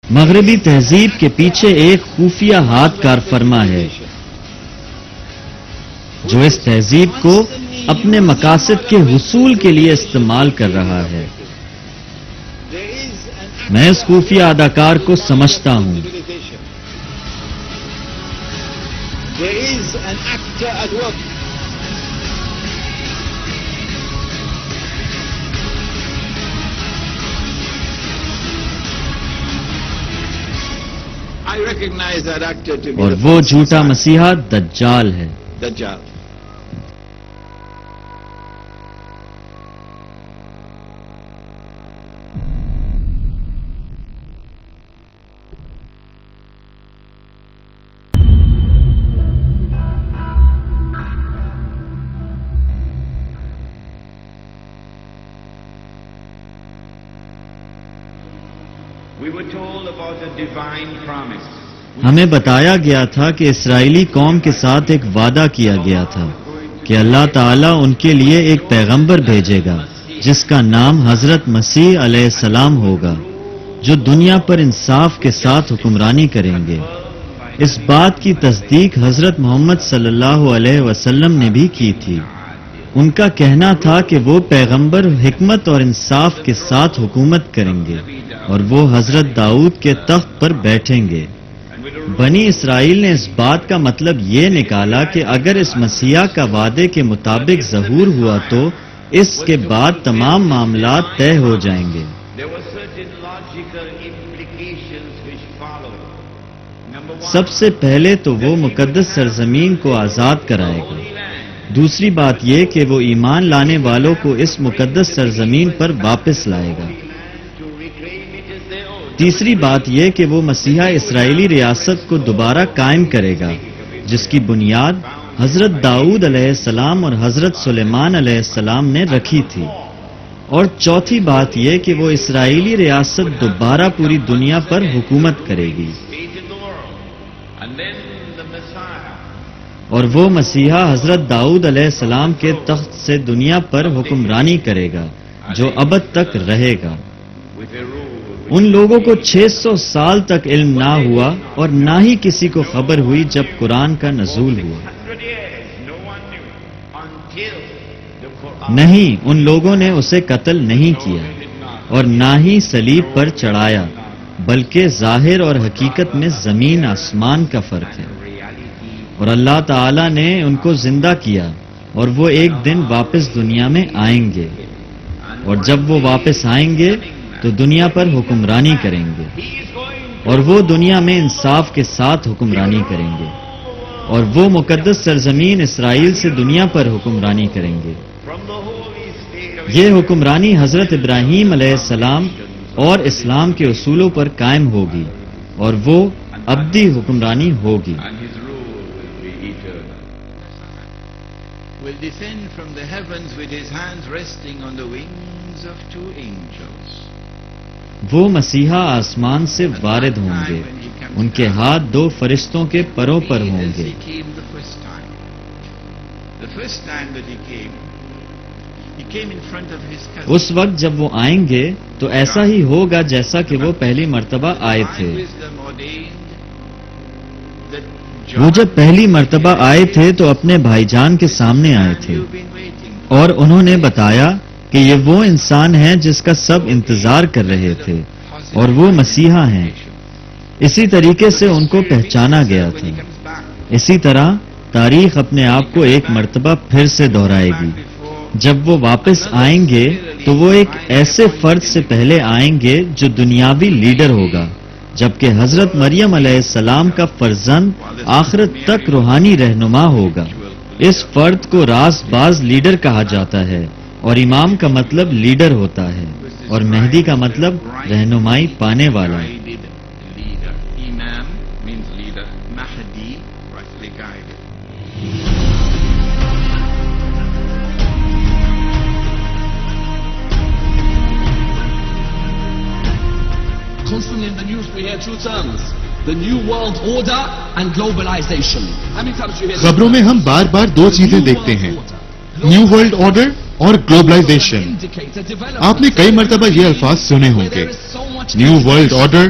مغربی تہذیب کے پیچھے ایک خفیہ ہاتھ کار فرما ہے جو اس تہذیب کو اپنے مقاصد کے حصول کے لیے استعمال کر رہا ہے. میں اس خفیہ اداکار کو سمجھتا ہوں. اور وہ جھوٹا مسیحا دجال ہے. ہمیں بتایا گیا تھا کہ اسرائیلی قوم کے ساتھ ایک وعدہ کیا گیا تھا کہ اللہ تعالیٰ ان کے لیے ایک پیغمبر بھیجے گا جس کا نام حضرت مسیح علیہ السلام ہوگا، جو دنیا پر انصاف کے ساتھ حکمرانی کریں گے. اس بات کی تصدیق حضرت محمد صلی اللہ علیہ وسلم نے بھی کی تھی. ان کا کہنا تھا کہ وہ پیغمبر حکمت اور انصاف کے ساتھ حکومت کریں گے اور وہ حضرت داؤد کے تخت پر بیٹھیں گے. بنی اسرائیل نے اس بات کا مطلب یہ نکالا کہ اگر اس مسیح کا وعدے کے مطابق ظہور ہوا تو اس کے بعد تمام معاملات طے ہو جائیں گے. سب سے پہلے تو وہ مقدس سرزمین کو آزاد کرائے گا. دوسری بات یہ کہ وہ ایمان لانے والوں کو اس مقدس سرزمین پر واپس لائے گا. تیسری بات یہ کہ وہ مسیحا اسرائیلی ریاست کو دوبارہ قائم کرے گا جس کی بنیاد حضرت داؤد علیہ السلام اور حضرت سلیمان علیہ السلام نے رکھی تھی. اور چوتھی بات یہ کہ وہ اسرائیلی ریاست دوبارہ پوری دنیا پر حکومت کرے گی. اور وہ مسیحا حضرت داؤد علیہ السلام کے تخت سے دنیا پر حکمرانی کرے گا جو ابد تک رہے گا. ان لوگوں کو 600 سال تک علم نہ ہوا اور نہ ہی کسی کو خبر ہوئی جب قرآن کا نزول ہوا. نہیں، ان لوگوں نے اسے قتل نہیں کیا اور نہ ہی صلیب پر چڑھایا، بلکہ ظاہر اور حقیقت میں زمین آسمان کا فرق ہے. اور اللہ تعالیٰ نے ان کو زندہ کیا اور وہ ایک دن واپس دنیا میں آئیں گے. اور جب وہ واپس آئیں گے تو دنیا پر حکمرانی کریں گے اور وہ دنیا میں انصاف کے ساتھ حکمرانی کریں گے. اور وہ مقدس سرزمین اسرائیل سے دنیا پر حکمرانی کریں گے. یہ حکمرانی حضرت ابراہیم علیہ السلام اور اسلام کے اصولوں پر قائم ہوگی اور وہ ابدی حکمرانی ہوگی. Will descend from the heavens with his hands resting on the wings of two angels. وہ مسیحا آسمان سے وارد ہوں گے، ان کے ہاتھ 2 فرشتوں کے پروں پر ہوں گے. اس وقت جب وہ آئیں گے تو ایسا ہی ہوگا جیسا کہ وہ پہلی مرتبہ آئے تھے. وہ جب پہلی مرتبہ آئے تھے تو اپنے بھائی جان کے سامنے آئے تھے اور انہوں نے بتایا کہ یہ وہ انسان ہیں جس کا سب انتظار کر رہے تھے اور وہ مسیحا ہیں. اسی طریقے سے ان کو پہچانا گیا تھا. اسی طرح تاریخ اپنے آپ کو ایک مرتبہ پھر سے دہرائے گی. جب وہ واپس آئیں گے تو وہ ایک ایسے فرد سے پہلے آئیں گے جو دنیاوی لیڈر ہوگا، جبکہ حضرت مریم علیہ السلام کا فرزند آخرت تک روحانی رہنما ہوگا. اس فرد کو راست باز لیڈر کہا جاتا ہے اور امام کا مطلب لیڈر ہوتا ہے اور مہدی کا مطلب رہنمائی پانے والا. Constantly in the news we hear 2 terms, the new world order and globalization. How many times you hear? خبروں میں ہم بار بار 2 چیزیں دیکھتے ہیں، نیو ورلڈ آرڈر اور گلوبلائزیشن. آپ نے کئی مرتبہ یہ الفاظ سنے ہوں گے. نیو ورلڈ آرڈر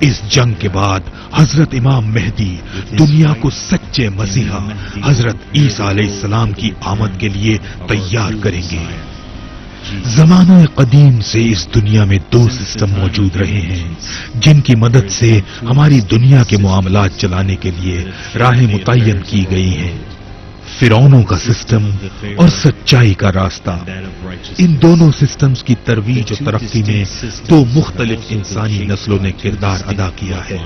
اس جنگ کے بعد حضرت امام مہدی دنیا کو سچے مسیحا حضرت عیسیٰ علیہ السلام کی آمد کے لیے تیار کریں گے۔ زمانہ قدیم سے اس دنیا میں دو سسٹم موجود رہے ہیں جن کی مدد سے ہماری دنیا کے معاملات چلانے کے لیے راہیں متعین کی گئی ہیں، فرعونوں کا سسٹم اور سچائی کا راستہ۔ ان دونوں سسٹمز کی ترویج و ترقی میں دو مختلف انسانی نسلوں نے کردار ادا کیا ہے۔